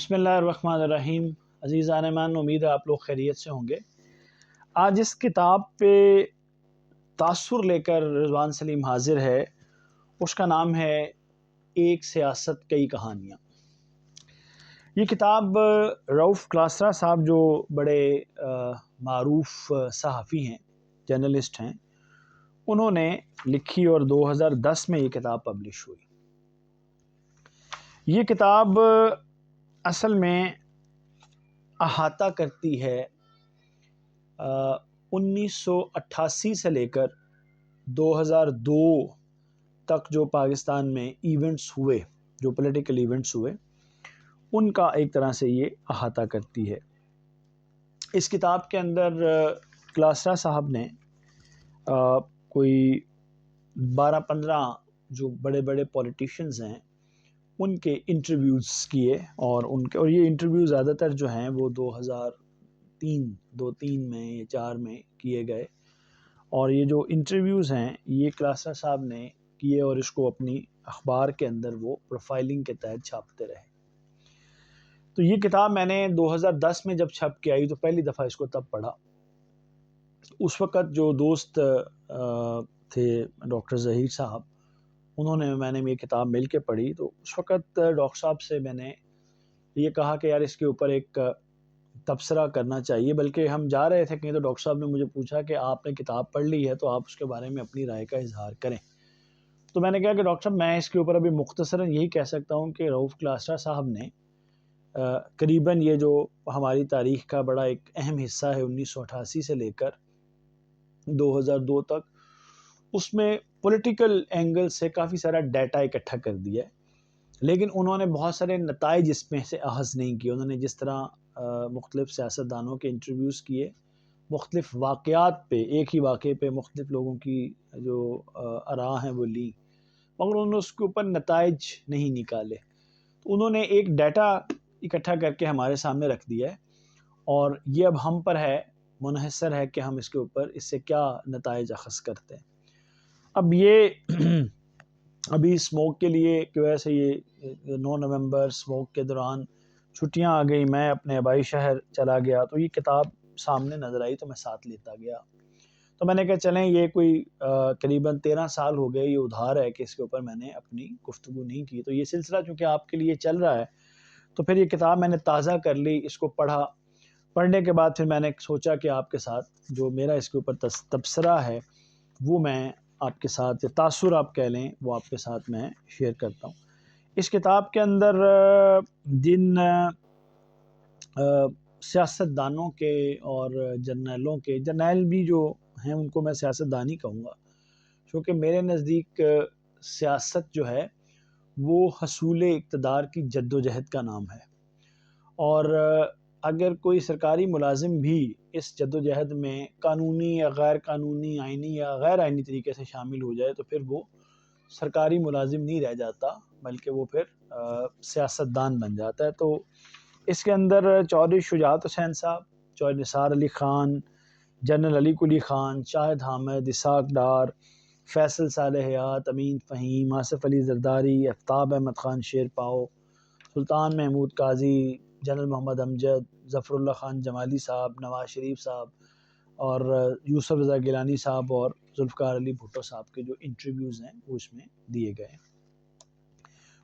بسم اللہ الرحمن الرحیم۔ عزیزان مان، امید ہے آپ لوگ خیریت سے ہوں گے۔ آج اس کتاب پہ تاثر لے کر رضوان سلیم حاضر ہے۔ اس کا نام ہے ایک سیاست کئی کہانیاں۔ یہ کتاب رؤف کلاسرا صاحب جو بڑے معروف صحافی ہیں، جرنلسٹ ہیں، انہوں نے لکھی اور 2010 میں یہ کتاب پبلش ہوئی۔ یہ کتاب اصل میں احاطہ کرتی ہے 1988 سے لے کر 2002 تک جو پاکستان میں ایونٹس ہوئے، جو پولیٹیکل ایونٹس ہوئے، ان کا ایک طرح سے یہ احاطہ کرتی ہے۔ اس کتاب کے اندر کلاسرا صاحب نے کوئی 12-15 جو بڑے بڑے پولیٹیشنز ہیں ان کے انٹرویوز کیے، اور یہ انٹرویو زیادہ تر جو ہیں وہ 2003 میں یا 4 میں کیے گئے، اور یہ جو انٹرویوز ہیں یہ کلاسرا صاحب نے کیے اور اس کو اپنی اخبار کے اندر وہ پروفائلنگ کے تحت چھاپتے رہے۔ تو یہ کتاب میں نے 2010 میں جب چھپ کے آئی تو پہلی دفعہ اس کو تب پڑھا۔ اس وقت جو دوست تھے ڈاکٹر ظہیر صاحب، میں نے یہ کتاب مل کے پڑھی، تو اس وقت ڈاکٹر صاحب سے میں نے یہ کہا کہ یار اس کے اوپر ایک تبصرہ کرنا چاہیے، بلکہ ہم جا رہے تھے کہیں تو ڈاکٹر صاحب نے مجھے پوچھا کہ آپ نے کتاب پڑھ لی ہے تو آپ اس کے بارے میں اپنی رائے کا اظہار کریں۔ تو میں نے کہا کہ ڈاکٹر صاحب میں اس کے اوپر ابھی مختصراً یہی کہہ سکتا ہوں کہ رؤف کلاسرا صاحب نے قریباً یہ جو ہماری تاریخ کا بڑا ایک اہم حصہ ہے 1988 سے لے کر 2002 تک، اس میں پولیٹیکل اینگل سے کافی سارا ڈیٹا اکٹھا کر دیا ہے، لیکن انہوں نے بہت سارے نتائج اس میں سے اخذ نہیں کیے۔ انہوں نے جس طرح مختلف سیاستدانوں کے انٹرویوز کیے، مختلف واقعات پہ، ایک ہی واقعے پہ مختلف لوگوں کی جو آراء ہیں وہ لی، مگر انہوں نے اس کے اوپر نتائج نہیں نکالے۔ تو انہوں نے ایک ڈیٹا اکٹھا کر کے ہمارے سامنے رکھ دیا ہے، اور یہ اب ہم پر ہے، منحصر ہے کہ ہم اس کے اوپر اس سے کیا نتائج اخذ کرتے ہیں۔ اب یہ ابھی اسموک کے لیے کی وجہ سے یہ 9 نومبر اسموک کے دوران چھٹیاں آ گئی، میں اپنے آبائی شہر چلا گیا، تو یہ کتاب سامنے نظر آئی تو میں ساتھ لیتا گیا۔ تو میں نے کہا چلیں، یہ کوئی قریباً 13 سال ہو گئے، یہ ادھار ہے کہ اس کے اوپر میں نے اپنی گفتگو نہیں کی، تو یہ سلسلہ چونکہ آپ کے لیے چل رہا ہے تو پھر یہ کتاب میں نے تازہ کر لی، اس کو پڑھا۔ پڑھنے کے بعد پھر میں نے سوچا کہ آپ کے ساتھ جو میرا اس کے اوپر تبصرہ ہے وہ میں آپ کے ساتھ، یا تاثر آپ کہہ لیں، وہ آپ کے ساتھ میں شیئر کرتا ہوں۔ اس کتاب کے اندر جن سیاستدانوں کے اور جرنیلوں کے، جرنیل بھی جو ہیں ان کو میں سیاستدان ہی کہوں گا، کیونکہ میرے نزدیک سیاست جو ہے وہ حصول اقتدار کی جد و جہد کا نام ہے، اور اگر کوئی سرکاری ملازم بھی اس جد و جہد میں قانونی یا غیر قانونی، آئینی یا غیر آئینی طریقے سے شامل ہو جائے تو پھر وہ سرکاری ملازم نہیں رہ جاتا، بلکہ وہ پھر سیاستدان بن جاتا ہے۔ تو اس کے اندر چودھری شجاعت حسین صاحب، چودھری نثار علی خان، جنرل علی قلی خان، شاہد حامد، اسحاق ڈار، فیصل صالح حیات، امین فہیم، آصف علی زرداری، آفتاب احمد خان شیرپاؤ، سلطان محمود قاضی، جنرل محمد امجد، ظفر اللہ خان جمالی صاحب، نواز شریف صاحب، اور یوسف رضا گیلانی صاحب اور ذوالفقار علی بھٹو صاحب کے جو انٹرویوز ہیں وہ اس میں دیے گئے ہیں۔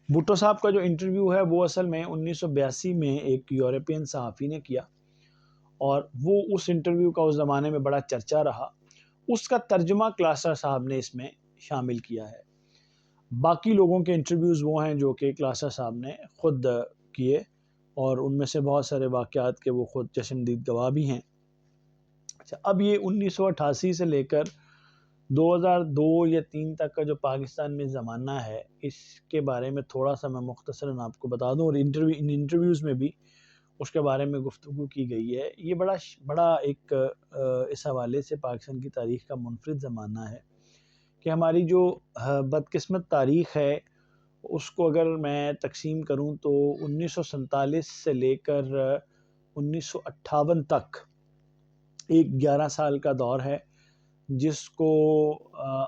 بھٹو صاحب کا جو انٹرویو ہے وہ اصل میں 1982 میں ایک یورپین صحافی نے کیا، اور وہ اس انٹرویو کا اس زمانے میں بڑا چرچا رہا۔ اس کا ترجمہ کلاسرا صاحب نے اس میں شامل کیا ہے۔ باقی لوگوں کے انٹرویوز وہ ہیں جو کہ کلاسرا صاحب نے خود کیے، اور ان میں سے بہت سارے واقعات کے وہ خود چشمدید گواہ بھی ہیں۔ اچھا، اب یہ 1988 سے لے کر 2002 یا 3 تک کا جو پاکستان میں زمانہ ہے، اس کے بارے میں تھوڑا سا میں مختصراً آپ کو بتا دوں، اور ان انٹرویوز میں بھی اس کے بارے میں گفتگو کی گئی ہے۔ یہ بڑا ایک اس حوالے سے پاکستان کی تاریخ کا منفرد زمانہ ہے کہ ہماری جو بدقسمت تاریخ ہے اس کو اگر میں تقسیم کروں تو 1947 سے لے کر 1958 تک ایک 11 سال کا دور ہے، جس کو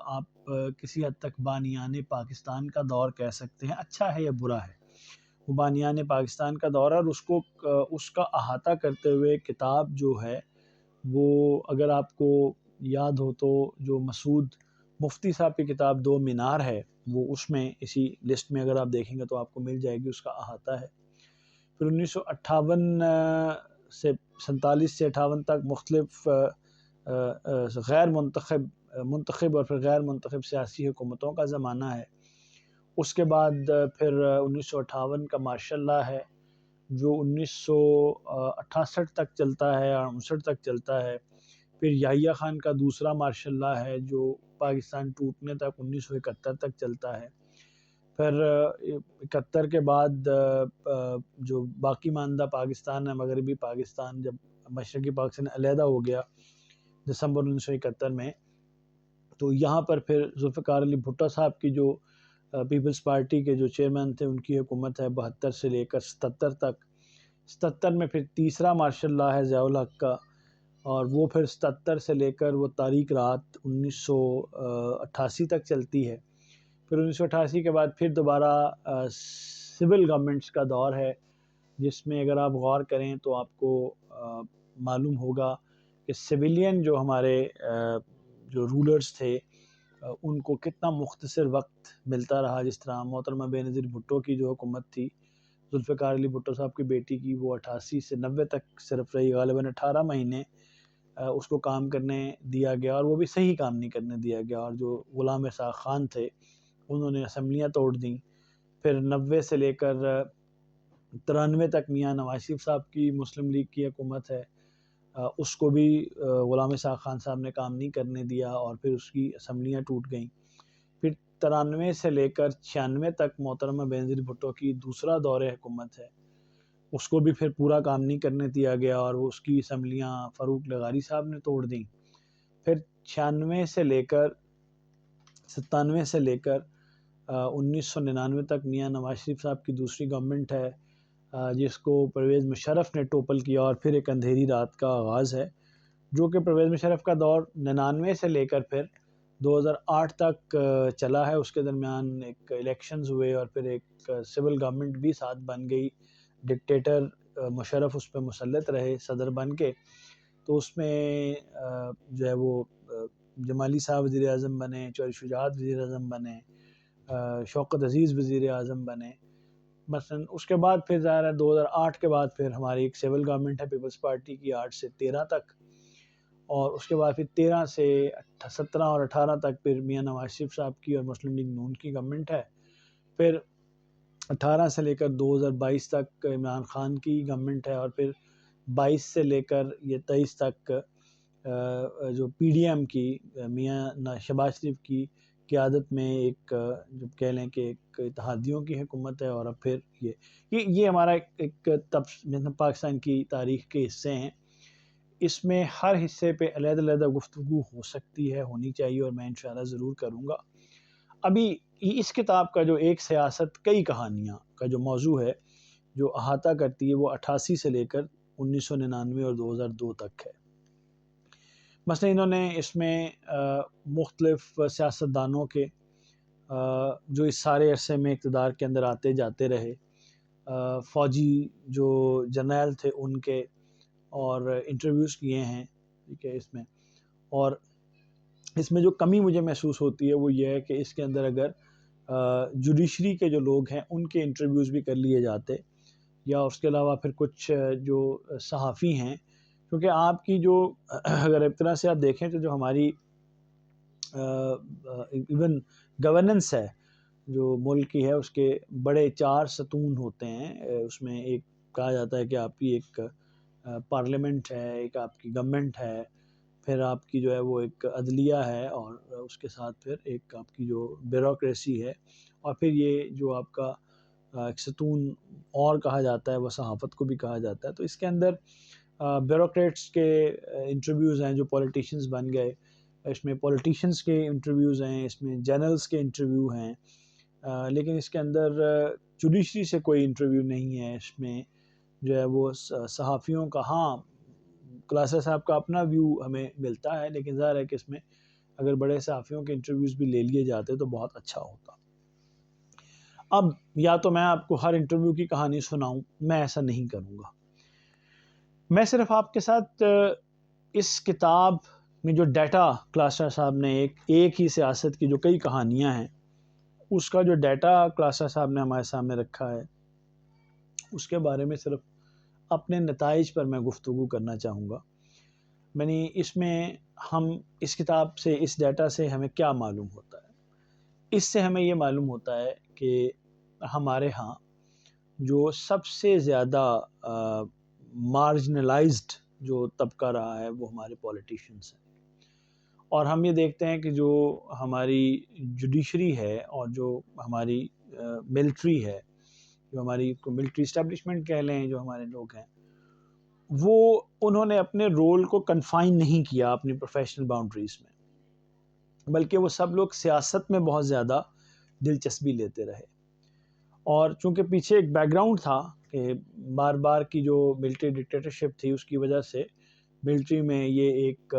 آپ کسی حد تک بانیان پاکستان کا دور کہہ سکتے ہیں۔ اچھا ہے یا برا ہے، بانیان پاکستان کا دور ہے، اور اس کا احاطہ کرتے ہوئے کتاب جو ہے وہ اگر آپ کو یاد ہو تو جو مسعود مفتی صاحب کی کتاب دو مینار ہے، وہ اس میں اسی لسٹ میں اگر آپ دیکھیں گے تو آپ کو مل جائے گی، اس کا احاطہ ہے۔ پھر 1958 سے 47 سے 58 تک مختلف غیر منتخب اور پھر غیر منتخب سیاسی حکومتوں کا زمانہ ہے۔ اس کے بعد پھر 1958 کا مارشل لا ہے جو 1968 تک چلتا ہے اور 59 تک چلتا ہے۔ پھر یحییٰ خان کا دوسرا مارشل لا ہے جو پاکستان ٹوٹنے تک 1971 تک چلتا ہے۔ پھر 71 کے بعد جو باقی ماندہ پاکستان ہے، مغربی پاکستان، جب مشرقی پاکستان علیحدہ ہو گیا دسمبر 1971 میں، تو یہاں پر پھر ذوالفقار علی بھٹو صاحب کی جو پیپلز پارٹی کے جو چیئرمین تھے ان کی حکومت ہے 72 سے لے کر 77 تک۔ 77 میں پھر تیسرا مارشل لا ہے ضیاء الحق کا، اور وہ پھر 77 سے لے کر وہ تاریک رات 1988 تک چلتی ہے۔ پھر 1988 کے بعد پھر دوبارہ سول گورنمنٹس کا دور ہے، جس میں اگر آپ غور کریں تو آپ کو معلوم ہوگا کہ سویلین جو ہمارے جو رولرز تھے ان کو کتنا مختصر وقت ملتا رہا۔ جس طرح محترمہ بے نظیر بھٹو کی جو حکومت تھی ذوالفقار علی بھٹو صاحب کی بیٹی کی، وہ 88 سے 90 تک صرف رہی، غالباً 18 مہینے اس کو کام کرنے دیا گیا، اور وہ بھی صحیح کام نہیں کرنے دیا گیا، اور جو غلام اسحاق خان تھے انہوں نے اسمبلیاں توڑ دیں۔ پھر 90 سے لے کر 93 تک میاں نواز شریف صاحب کی مسلم لیگ کی حکومت ہے، اس کو بھی غلام اسحاق خان صاحب نے کام نہیں کرنے دیا، اور پھر اس کی اسمبلیاں ٹوٹ گئیں۔ پھر 93 سے لے کر 96 تک محترمہ بے نظیر بھٹو کی دوسرا دور حکومت ہے، اس کو بھی پھر پورا کام نہیں کرنے دیا گیا، اور وہ اس کی اسمبلیاں فاروق لغاری صاحب نے توڑ دیں۔ پھر 96 سے لے کر 97 سے لے کر 1999 تک میاں نواز شریف صاحب کی دوسری گورنمنٹ ہے، جس کو پرویز مشرف نے ٹوپل کیا، اور پھر ایک اندھیری رات کا آغاز ہے جو کہ پرویز مشرف کا دور 99 سے لے کر پھر 2008 تک چلا ہے۔ اس کے درمیان ایک الیکشنز ہوئے اور پھر ایک سول گورنمنٹ بھی ساتھ بن گئی، ڈکٹیٹر مشرف اس پہ مسلط رہے صدر بن کے، تو اس میں جو ہے وہ جمالی صاحب وزیر اعظم بنے، چودھری شجاعت وزیر اعظم بنے، شوکت عزیز وزیر اعظم بنے مثلا۔ اس کے بعد پھر ظاہر ہے 2008 کے بعد پھر ہماری ایک سول گورنمنٹ ہے پیپلز پارٹی کی 8 سے 13 تک، اور اس کے بعد پھر 13 سے 17 اور 18 تک پھر میاں نواز شریف صاحب کی اور مسلم لیگ نون کی گورنمنٹ ہے۔ پھر 18 سے لے کر 2022 تک عمران خان کی گورنمنٹ ہے، اور پھر 22 سے لے کر یہ 23 تک جو پی ڈی ایم کی میاں شہباز شریف کی قیادت میں ایک جو کہہ لیں کہ ایک اتحادیوں کی حکومت ہے، اور اب پھر یہ ہمارا ایک پاکستان کی تاریخ کے حصے ہیں۔ اس میں ہر حصے پہ علیحدہ علیحدہ گفتگو ہو سکتی ہے، ہونی چاہیے، اور میں انشاءاللہ ضرور کروں گا۔ ابھی اس کتاب کا جو ایک سیاست کئی کہانیاں کا جو موضوع ہے جو احاطہ کرتی ہے، وہ 88 سے لے کر 1999 اور 2002 تک ہے۔ مثلا انہوں نے اس میں مختلف سیاستدانوں کے جو اس سارے عرصے میں اقتدار کے اندر آتے جاتے رہے، فوجی جو جرنیل تھے ان کے، اور انٹرویوز کیے ہیں، ٹھیک ہے۔ اس میں اور اس میں جو کمی مجھے محسوس ہوتی ہے وہ یہ ہے کہ اس کے اندر اگر جوڈیشری کے جو لوگ ہیں ان کے انٹرویوز بھی کر لیے جاتے، یا اس کے علاوہ پھر کچھ جو صحافی ہیں، کیونکہ آپ کی جو اگر ایک طرح سے آپ دیکھیں تو جو ہماری ایون گورننس ہے جو ملک کی ہے، اس کے بڑے 4 ستون ہوتے ہیں۔ اس میں ایک کہا جاتا ہے کہ آپ کی ایک پارلیمنٹ ہے، ایک آپ کی گورنمنٹ ہے، پھر آپ کی جو ہے وہ ایک عدلیہ ہے، اور اس کے ساتھ پھر ایک آپ کی جو بیوروکریسی ہے، اور پھر یہ جو آپ کا ایک ستون اور کہا جاتا ہے وہ صحافت کو بھی کہا جاتا ہے۔ تو اس کے اندر بیوروکریٹس کے انٹرویوز ہیں جو پولیٹیشنز بن گئے، اس میں پولیٹیشنز کے انٹرویوز ہیں، اس میں جنرلز کے انٹرویو ہیں، لیکن اس کے اندر جوڈیشری سے کوئی انٹرویو نہیں ہے۔ اس میں جو ہے وہ صحافیوں کا، ہاں کلاسر صاحب کا اپنا ویو ہمیں ملتا ہے، لیکن ظاہر ہے کہ اس میں اگر بڑے صحافیوں کے انٹرویوز بھی لے لیے جاتے تو بہت اچھا ہوتا۔ اب یا تو میں آپ کو ہر انٹرویو کی کہانی سناؤں، میں ایسا نہیں کروں گا. میں صرف آپ کے ساتھ اس کتاب میں جو ڈیٹا کلاسر صاحب نے ایک ہی سیاست کی جو کئی کہانیاں ہیں، اس کا جو ڈیٹا کلاسر صاحب نے ہمارے سامنے رکھا ہے، اس کے بارے میں صرف اپنے نتائج پر میں گفتگو کرنا چاہوں گا. یعنی اس میں ہم اس کتاب سے، اس ڈیٹا سے ہمیں کیا معلوم ہوتا ہے؟ اس سے ہمیں یہ معلوم ہوتا ہے کہ ہمارے ہاں جو سب سے زیادہ مارجنلائزڈ جو طبقہ رہا ہے وہ ہمارے پولیٹیشینز ہیں. اور ہم یہ دیکھتے ہیں کہ جو ہماری جوڈیشری ہے اور جو ہماری ملٹری ہے، جو ہماری ملٹری اسٹیبلشمنٹ کہہ لیں، جو ہمارے لوگ ہیں، وہ انہوں نے اپنے رول کو کنفائن نہیں کیا اپنی پروفیشنل باؤنڈریز میں، بلکہ وہ سب لوگ سیاست میں بہت زیادہ دلچسپی لیتے رہے. اور چونکہ پیچھے ایک بیک گراؤنڈ تھا کہ بار بار کی جو ملٹری ڈکٹیٹرشپ تھی، اس کی وجہ سے ملٹری میں یہ ایک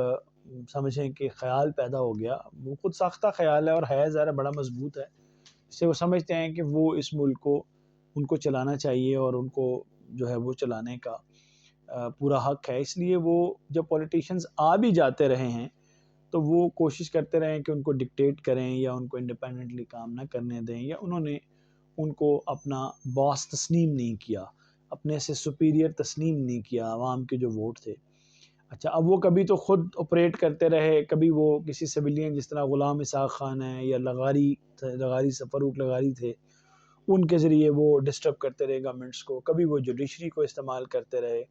سمجھیں کہ خیال پیدا ہو گیا. وہ خود ساختہ خیال ہے اور ہے ذرا بڑا مضبوط ہے. اس سے وہ سمجھتے ہیں کہ وہ اس ملک کو ان کو چلانا چاہیے اور ان کو جو ہے وہ چلانے کا پورا حق ہے. اس لیے وہ جب پولیٹیشینز آ بھی جاتے رہے ہیں تو وہ کوشش کرتے رہے کہ ان کو ڈکٹیٹ کریں یا ان کو انڈیپینڈنٹلی کام نہ کرنے دیں، یا انہوں نے ان کو اپنا باس تسلیم نہیں کیا، اپنے سے سپیریئر تسلیم نہیں کیا عوام کے جو ووٹ تھے. اچھا، اب وہ کبھی تو خود آپریٹ کرتے رہے، کبھی وہ کسی سویلین جس طرح غلام اسحاق خان ہے یا لغاری فاروق لغاری تھے، ان کے ذریعے وہ ڈسٹرب کرتے رہے گورنمنٹس کو. کبھی وہ جوڈیشری کو استعمال کرتے رہے.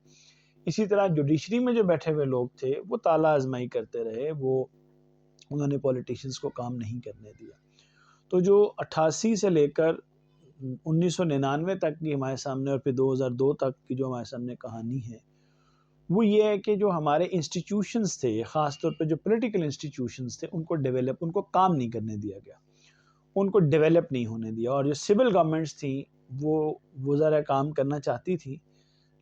اسی طرح جوڈیشری میں جو بیٹھے ہوئے لوگ تھے وہ تالا آزمائی کرتے رہے، انہوں نے پولیٹیشینز کو کام نہیں کرنے دیا. تو جو 88 سے لے کر 1999 تک کی ہمارے سامنے اور پھر 2002 تک کی جو ہمارے سامنے کہانی ہے، وہ یہ ہے کہ جو ہمارے انسٹیٹیوشنز تھے، خاص طور پہ جو پولیٹیکل انسٹیٹیوشنز تھے، ان کو کام نہیں کرنے دیا گیا، ان کو ڈیولپ نہیں ہونے دیا. اور جو سول گورنمنٹس تھیں وہ ذرا کام کرنا چاہتی تھیں،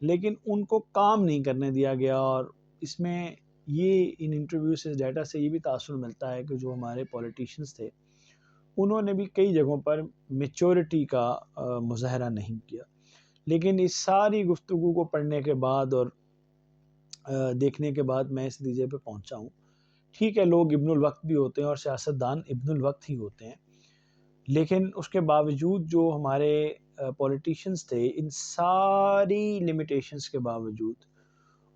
لیکن ان کو کام نہیں کرنے دیا گیا. اور اس میں یہ ان انٹرویو سے، ڈیٹا سے یہ بھی تاثر ملتا ہے کہ جو ہمارے پولیٹیشینز تھے انہوں نے بھی کئی جگہوں پر میچورٹی کا مظاہرہ نہیں کیا. لیکن اس ساری گفتگو کو پڑھنے کے بعد اور دیکھنے کے بعد میں اس نتیجے پہ پہنچا ہوں، ٹھیک ہے لوگ ابن الوقت بھی ہوتے ہیں اور سیاستدان ابن الوقت ہی ہوتے ہیں، لیکن اس کے باوجود جو ہمارے پولیٹیشینز تھے، ان ساری لمیٹیشنز کے باوجود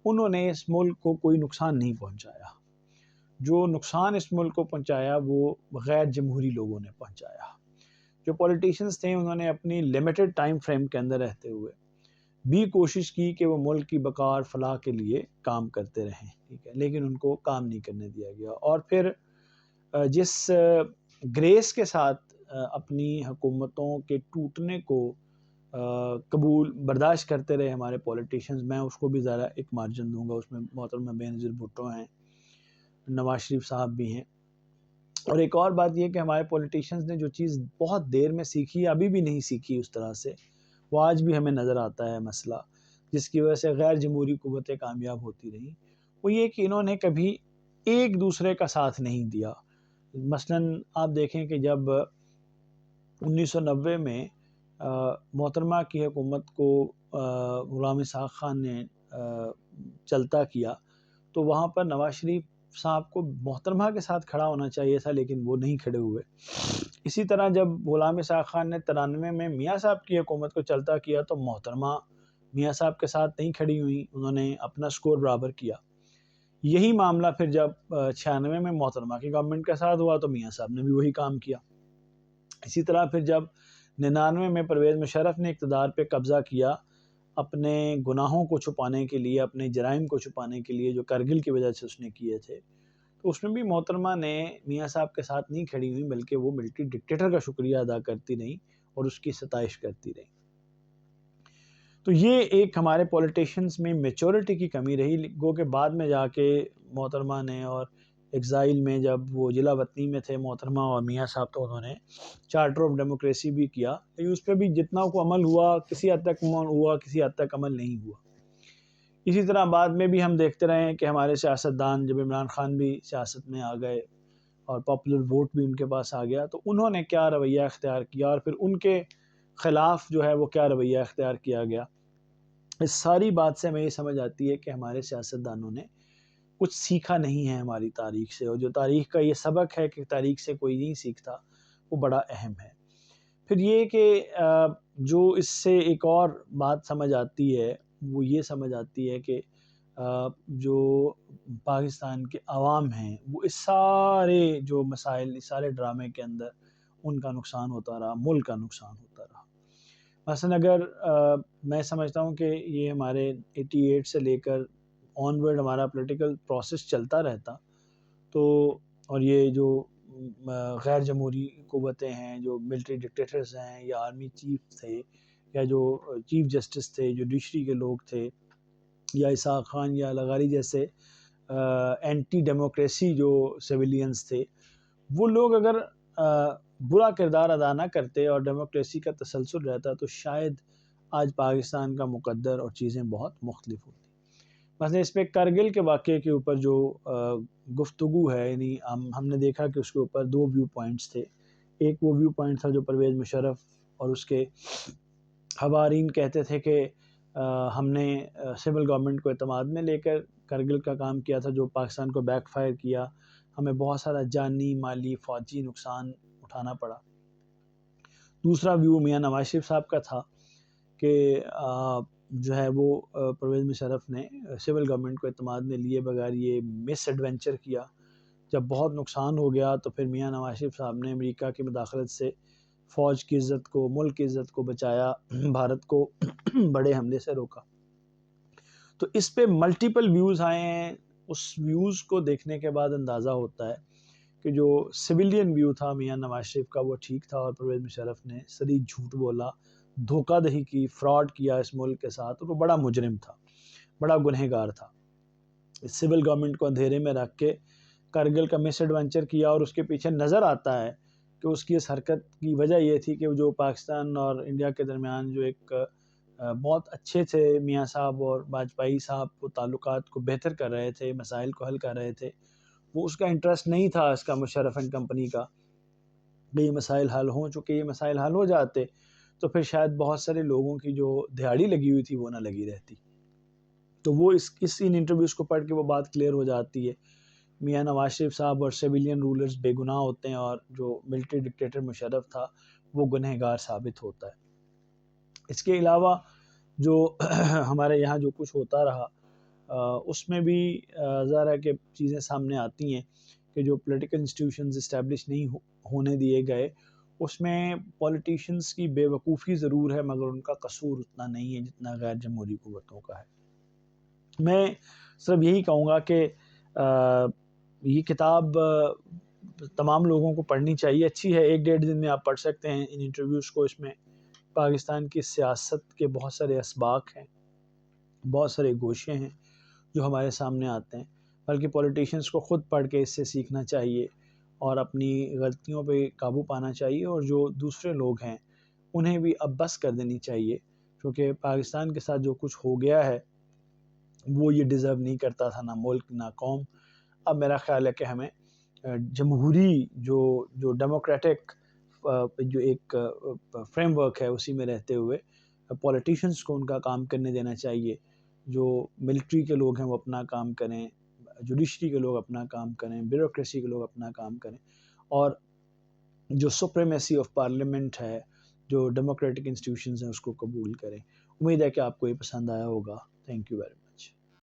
انہوں نے اس ملک کو کوئی نقصان نہیں پہنچایا. جو نقصان اس ملک کو پہنچایا وہ غیر جمہوری لوگوں نے پہنچایا. جو پولیٹیشینز تھے انہوں نے اپنی لمیٹڈ ٹائم فریم کے اندر رہتے ہوئے بھی کوشش کی کہ وہ ملک کی بقا اور فلاح کے لیے کام کرتے رہیں، ٹھیک ہے، لیکن ان کو کام نہیں کرنے دیا گیا. اور پھر جس گریس کے ساتھ اپنی حکومتوں کے ٹوٹنے کو برداشت کرتے رہے ہمارے پولیٹیشینز، میں اس کو بھی ذرا ایک مارجن دوں گا. اس میں محترمہ بینظیر بھٹو ہیں، نواز شریف صاحب بھی ہیں. اور ایک اور بات یہ کہ ہمارے پولیٹیشینز نے جو چیز بہت دیر میں سیکھی، ابھی بھی نہیں سیکھی اس طرح سے، وہ آج بھی ہمیں نظر آتا ہے مسئلہ، جس کی وجہ سے غیر جمہوری قوتیں کامیاب ہوتی رہیں، وہ یہ کہ انہوں نے کبھی ایک دوسرے کا ساتھ نہیں دیا. مثلاً آپ دیکھیں کہ جب 1990 میں محترمہ کی حکومت کو غلام اسحاق خان نے چلتا کیا، تو وہاں پر نواز شریف صاحب کو محترمہ کے ساتھ کھڑا ہونا چاہیے تھا، لیکن وہ نہیں کھڑے ہوئے. اسی طرح جب غلام اسحاق خان نے 93 میں میاں صاحب کی حکومت کو چلتا کیا تو محترمہ میاں صاحب کے ساتھ نہیں کھڑی ہوئی، انہوں نے اپنا سکور برابر کیا. یہی معاملہ پھر جب 96 میں محترمہ کی گورنمنٹ کے ساتھ ہوا تو میاں صاحب نے بھی وہی کام کیا. اسی طرح پھر جب 99 میں پرویز مشرف نے اقتدار پہ قبضہ کیا، اپنے گناہوں کو چھپانے کے لیے، اپنے جرائم کو چھپانے کے لیے جو کرگل کی وجہ سے اس نے کیے تھے، تو اس میں بھی محترمہ نے میاں صاحب کے ساتھ نہیں کھڑی ہوئی، بلکہ وہ ملٹری ڈکٹیٹر کا شکریہ ادا کرتی رہیں اور اس کی ستائش کرتی رہیں. تو یہ ایک ہمارے پولیٹیشینز میں میچورٹی کی کمی رہی. گو کہ بعد میں جا کے محترمہ نے، اور ایگزائل میں جب وہ ضلع وطنی میں تھے محترمہ اور میاں صاحب، تو انہوں نے چارٹر آف ڈیموکریسی بھی کیا، لیکن اس پہ بھی جتنا کو عمل ہوا، کسی حد تک عمل ہوا، کسی حد تک عمل نہیں ہوا. اسی طرح بعد میں بھی ہم دیکھتے رہے ہیں کہ ہمارے سیاستدان، جب عمران خان بھی سیاست میں آ گئے اور پاپولر ووٹ بھی ان کے پاس آ گیا، تو انہوں نے کیا رویہ اختیار کیا، اور پھر ان کے خلاف جو ہے وہ کیا رویہ اختیار کیا گیا. اس ساری بات سے ہمیں یہ سمجھ آتی ہے کہ ہمارے سیاستدانوں نے کچھ سیکھا نہیں ہے ہماری تاریخ سے، اور جو تاریخ کا یہ سبق ہے کہ تاریخ سے کوئی نہیں سیکھتا، وہ بڑا اہم ہے. پھر یہ کہ جو اس سے ایک اور بات سمجھ آتی ہے، وہ یہ سمجھ آتی ہے کہ جو پاکستان کے عوام ہیں وہ اس سارے جو مسائل، اس سارے ڈرامے کے اندر ان کا نقصان ہوتا رہا، ملک کا نقصان ہوتا رہا. مثلا اگر میں سمجھتا ہوں کہ یہ ہمارے 88 سے لے کر آن ورڈ ہمارا پولیٹیکل پروسیس چلتا رہتا، تو اور یہ جو غیر جمہوری قوتیں ہیں، جو ملٹری ڈکٹیٹرز ہیں یا آرمی چیف تھے یا جو چیف جسٹس تھے، جوڈیشری کے لوگ تھے، یا اسحاق خان یا لغاری جیسے اینٹی ڈیموکریسی جو سویلینز تھے، وہ لوگ اگر برا کردار ادا نہ کرتے اور ڈیموکریسی کا تسلسل رہتا تو شاید آج پاکستان کا مقدر اور چیزیں بہت مختلف ہوتی. مثلا اس پہ کرگل کے واقعے کے اوپر جو گفتگو ہے، یعنی ہم نے دیکھا کہ اس کے اوپر دو ویو پوائنٹس تھے. ایک وہ ویو پوائنٹ تھا جو پرویز مشرف اور اس کے حوارین کہتے تھے کہ ہم نے سول گورنمنٹ کو اعتماد میں لے کر کرگل کا کام کیا تھا، جو پاکستان کو بیک فائر کیا، ہمیں بہت سارا جانی، مالی، فوجی نقصان اٹھانا پڑا. دوسرا ویو میاں نواز شریف صاحب کا تھا کہ جو ہے وہ پرویز مشرف نے سول گورنمنٹ کو اعتماد میں لیے بغیر یہ مس ایڈونچر کیا. جب بہت نقصان ہو گیا تو پھر میاں نواز شریف صاحب نے امریکہ کی مداخلت سے فوج کی عزت کو، ملک کی عزت کو بچایا، بھارت کو بڑے حملے سے روکا. تو اس پہ ملٹیپل ویوز آئے ہیں. اس ویوز کو دیکھنے کے بعد اندازہ ہوتا ہے کہ جو سویلین ویو تھا میاں نواز شریف کا وہ ٹھیک تھا، اور پرویز مشرف نے سری جھوٹ بولا، دھوکہ دہی کی، فراڈ کیا اس ملک کے ساتھ، اور وہ بڑا مجرم تھا، بڑا گنہگار تھا. سول گورنمنٹ کو اندھیرے میں رکھ کے کرگل کا مس ایڈونچر کیا، اور اس کے پیچھے نظر آتا ہے کہ اس کی اس حرکت کی وجہ یہ تھی کہ جو پاکستان اور انڈیا کے درمیان جو ایک بہت اچھے تھے میاں صاحب اور واجپئی صاحب، وہ تعلقات کو بہتر کر رہے تھے، مسائل کو حل کر رہے تھے، وہ اس کا انٹرسٹ نہیں تھا اس کا مشرف اینڈ کمپنی کا کہ یہ مسائل حل ہوں. چونکہ یہ مسائل حل ہو جاتے تو پھر شاید بہت سارے لوگوں کی جو دہاڑی لگی ہوئی تھی وہ نہ لگی رہتی. تو وہ ان انٹرویوز کو پڑھ کے وہ بات کلیئر ہو جاتی ہے. میاں نواز شریف صاحب اور سویلین رولرز بے گناہ ہوتے ہیں، اور جو ملٹری ڈکٹیٹر مشرف تھا وہ گنہگار ثابت ہوتا ہے. اس کے علاوہ جو ہمارے یہاں جو کچھ ہوتا رہا اس میں بھی ظاہر ہے کہ چیزیں سامنے آتی ہیں کہ جو پولیٹیکل انسٹیٹیوشنز اسٹیبلش نہیں ہونے دیے گئے، اس میں پولیٹیشنز کی بے وقوفی ضرور ہے، مگر ان کا قصور اتنا نہیں ہے جتنا غیر جمہوری قوتوں کا ہے. میں صرف یہی کہوں گا کہ یہ کتاب تمام لوگوں کو پڑھنی چاہیے. اچھی ہے، 1-1.5 دن میں آپ پڑھ سکتے ہیں ان انٹرویوز کو. اس میں پاکستان کی سیاست کے بہت سارے اسباق ہیں، بہت سارے گوشے ہیں جو ہمارے سامنے آتے ہیں. بلکہ پولیٹیشنز کو خود پڑھ کے اس سے سیکھنا چاہیے اور اپنی غلطیوں پہ قابو پانا چاہیے، اور جو دوسرے لوگ ہیں انہیں بھی اب بس کر دینی چاہیے، کیونکہ پاکستان کے ساتھ جو کچھ ہو گیا ہے وہ یہ ڈیزرو نہیں کرتا تھا، نہ ملک نہ قوم. اب میرا خیال ہے کہ ہمیں جمہوری جو ڈیموکریٹک جو ایک فریم ورک ہے اسی میں رہتے ہوئے پولیٹیشنز کو ان کا کام کرنے دینا چاہیے. جو ملٹری کے لوگ ہیں وہ اپنا کام کریں، جوڈیشری کے لوگ اپنا کام کریں، بیوروکریسی کے لوگ اپنا کام کریں، اور جو سپریمیسی آف پارلیمنٹ ہے، جو ڈیموکریٹک انسٹیٹیوشنز ہیں، اس کو قبول کریں. امید ہے کہ آپ کو یہ پسند آیا ہوگا. Thank you very much.